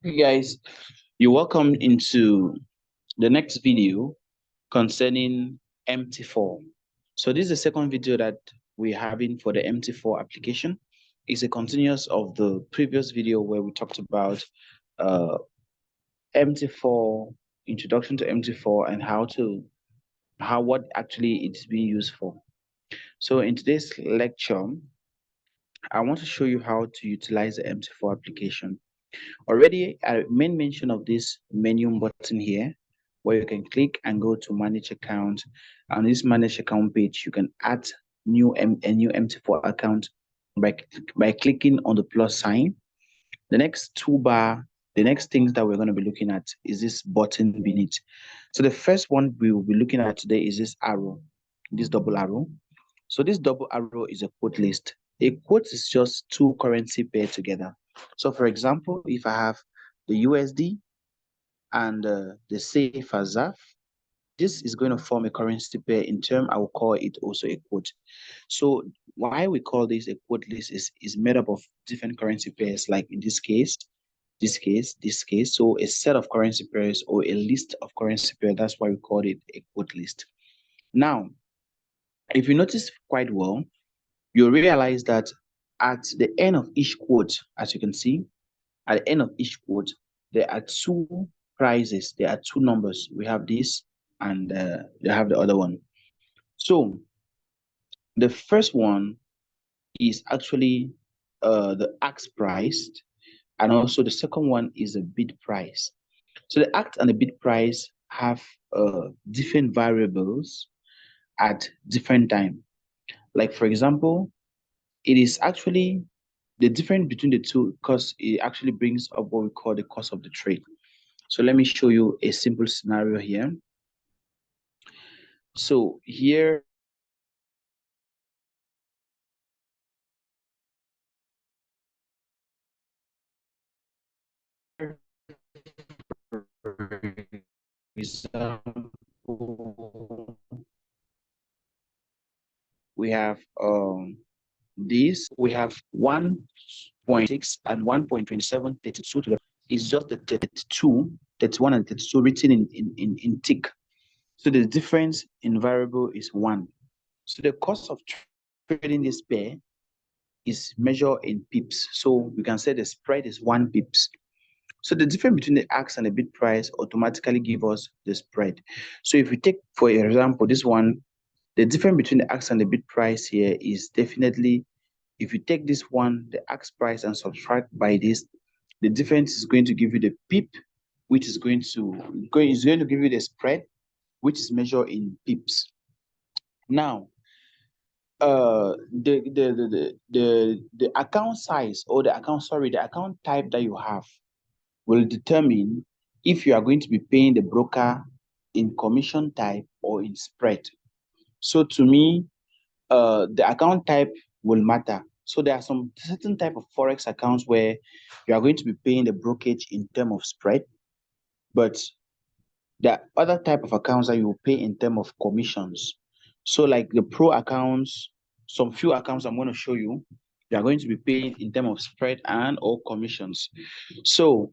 Hey guys, you're welcome into the next video concerning Mt4. So this is the second video that we're having for the Mt4 application. It's a continuous of the previous video where we talked about uh, Mt4, introduction to Mt4 and what actually it's being used for. So in today's lecture, I want to show you how to utilize the Mt4 application. Already, I made mention of this menu button here, where you can click and go to manage account. On this manage account page, you can add a new Mt4 account by, by clicking on the plus sign. The next toolbar, the next things that we're going to be looking at is this button beneath. So the first one we will be looking at today is this arrow, this double arrow. So this double arrow is a quote list. A quote is just two currency paired together. So for example, if I have the USD and the CFA ZAF, this is going to form a currency pair. In turn, I will call it also a quote. So why we call this a quote list is made up of different currency pairs, like in this case, this case, this case. So a set of currency pairs or a list of currency pairs, that's why we call it a quote list. Now, if you notice quite well, you'll realize that at the end of each quote, as you can see, at the end of each quote, there are two prices, there are two numbers. We have this and they have the other one. So the first one is actually the ask price, and also the second one is the bid price. So the ask and the bid price have different variables at different time. Like for example, it is actually the difference between the two because it actually brings up what we call the cost of the trade. So let me show you a simple scenario here. So here, for example, we have this, we have 1.6 and 1.2732 to the is just the 32, 31 and 32 written in tick. So the difference in variable is 1. So the cost of trading this pair is measured in pips. So we can say the spread is 1 pips. So the difference between the ask and the bid price automatically give us the spread. So if we take, for example, this one, the difference between the ask and the bid price here is definitely, if you take this one, the ask price, and subtract by this, the difference is going to give you the pip, which is going to give you the spread, which is measured in pips. Now, the account size or the account type that you have will determine if you are going to be paying the broker in commission type or in spread. So to me, the account type will matter. So there are some certain type of forex accounts where you are going to be paying the brokerage in terms of spread, but there are other type of accounts that you will pay in terms of commissions. So like the pro accounts, some few accounts I'm going to show you, you are going to be paying in terms of spread and or commissions. So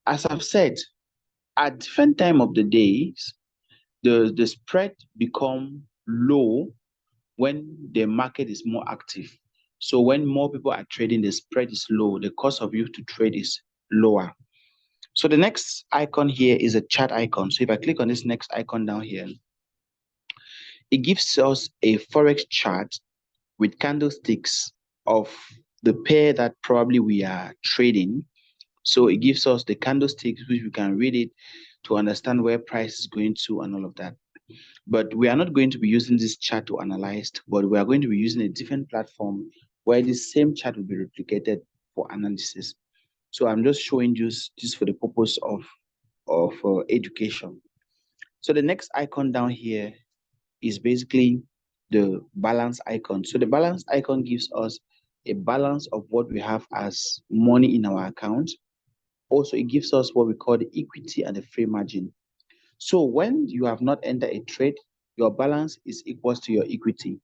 as I've said, at different time of the days, the spread become low when the market is more active. So when more people are trading, the spread is low, the cost of you to trade is lower. So the next icon here is a chart icon. So if I click on this next icon down here, it gives us a forex chart with candlesticks of the pair that probably we are trading. So it gives us the candlesticks, which we can read it to understand where price is going to and all of that. But we are not going to be using this chart to analyze, but we are going to be using a different platform where the same chart will be replicated for analysis. So I'm just showing you this for the purpose of education. So the next icon down here is basically the balance icon. So the balance icon gives us a balance of what we have as money in our account. Also, it gives us what we call the equity and the free margin. So when you have not entered a trade, your balance is equals to your equity.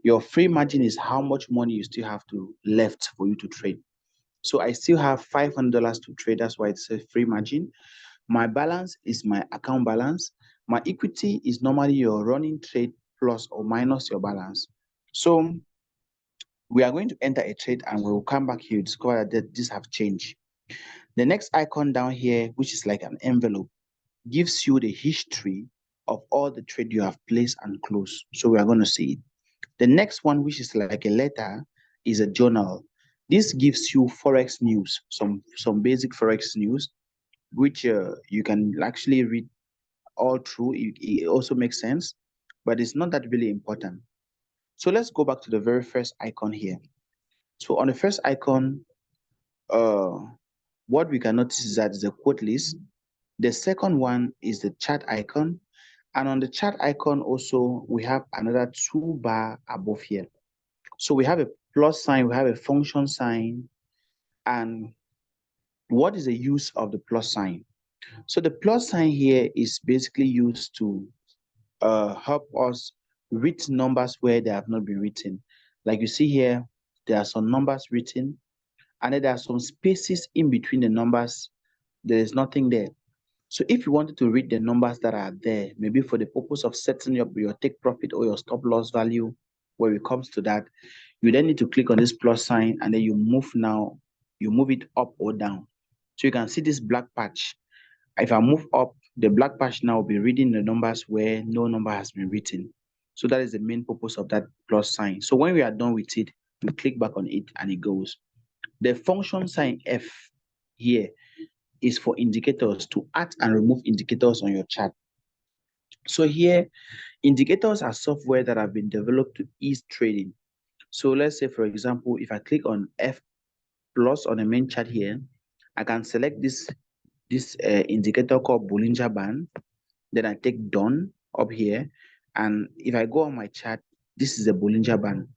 Your free margin is how much money you still have to left for you to trade. So I still have $500 to trade. That's why it's a free margin. My balance is my account balance. My equity is normally your running trade plus or minus your balance. So we are going to enter a trade and we will come back here to discover that this have changed. The next icon down here, which is like an envelope, gives you the history of all the trade you have placed and closed. So we are going to see it. The next one, which is like a letter, is a journal. This gives you Forex news, some basic Forex news, which you can actually read all through. It also makes sense, but it's not that really important. So let's go back to the very first icon here. So on the first icon, uh, what we can notice is that it's a quote list. The second one is the chart icon. And on the chart icon also, we have another two bar above here. So we have a plus sign, we have a function sign. And what is the use of the plus sign? So the plus sign here is basically used to help us read numbers where they have not been written. Like you see here, there are some numbers written, and then there are some spaces in between the numbers. There is nothing there. So if you wanted to read the numbers that are there, maybe for the purpose of setting up your take profit or your stop loss value, where it comes to that, you then need to click on this plus sign and then you move it up or down. So you can see this black patch. If I move up, the black patch now will be reading the numbers where no number has been written. So that is the main purpose of that plus sign. So when we are done with it, we click back on it and it goes. The function sign F here is for indicators, to add and remove indicators on your chart. So here, indicators are software that have been developed to ease trading. So let's say, for example, if I click on F plus on the main chart here, I can select this indicator called Bollinger Band. Then I take done up here. And if I go on my chart, this is a Bollinger Band.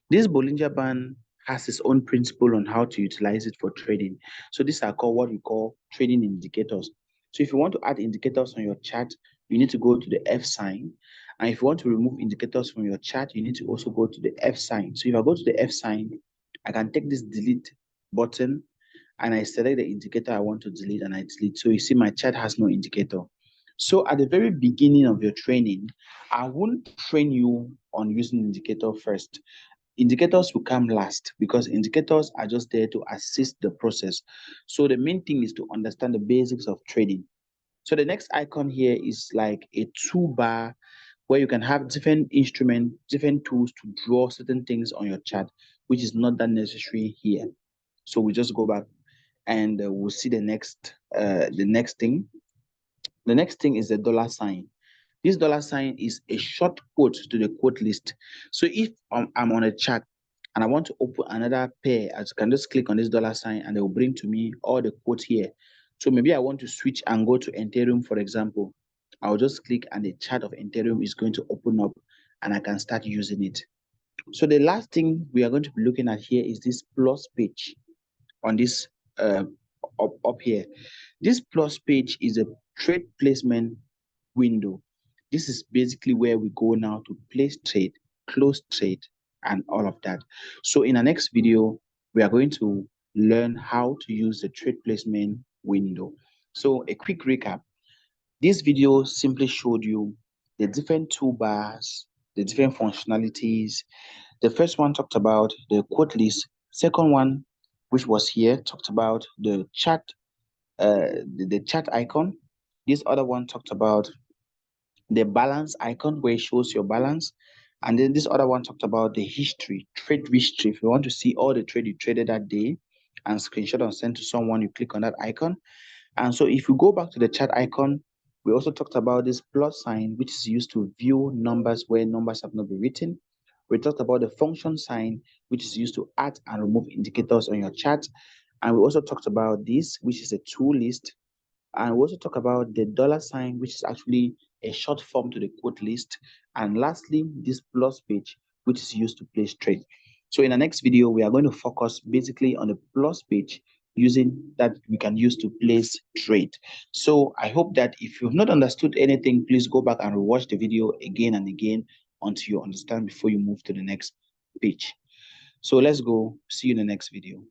This Bollinger Band has its own principle on how to utilize it for trading. So these are called what we call trading indicators. So if you want to add indicators on your chart, you need to go to the F sign. And if you want to remove indicators from your chart, you need to also go to the F sign. So if I go to the F sign, I can take this delete button and I select the indicator I want to delete and I delete. So you see my chart has no indicator. So at the very beginning of your training, I won't train you on using indicator first. Indicators will come last because indicators are just there to assist the process. So the main thing is to understand the basics of trading. So the next icon here is like a toolbar where you can have different instruments, different tools to draw certain things on your chart, which is not that necessary here. So we just go back and we'll see the next thing. The next thing is the dollar sign. This dollar sign is a short quote to the quote list. So if I'm on a chart and I want to open another pair, I can just click on this dollar sign and it will bring to me all the quotes here. So maybe I want to switch and go to Ethereum, for example. I'll just click and the chart of Ethereum is going to open up and I can start using it. So the last thing we are going to be looking at here is this plus page on this up here. This plus page is a trade placement window. This is basically where we go now to place trade, close trade, and all of that. So in our next video, we are going to learn how to use the trade placement window. So a quick recap. This video simply showed you the different toolbars, the different functionalities. The first one talked about the quote list. Second one, which was here, talked about the chart, the chart icon. This other one talked about the balance icon where it shows your balance. And then this other one talked about the history, trade history. If you want to see all the trade you traded that day and screenshot and send to someone, you click on that icon. And so if you go back to the chart icon, we also talked about this plus sign, which is used to view numbers where numbers have not been written. We talked about the function sign, which is used to add and remove indicators on your chart. And we also talked about this, which is a tool list. And we also talk about the dollar sign, which is actually a short form to the quote list. And lastly, this plus page, which is used to place trade. So in the next video, we are going to focus basically on the plus page using that we can use to place trade. So I hope that if you've not understood anything, please go back and rewatch the video again and again until you understand before you move to the next page. So let's go. See you in the next video.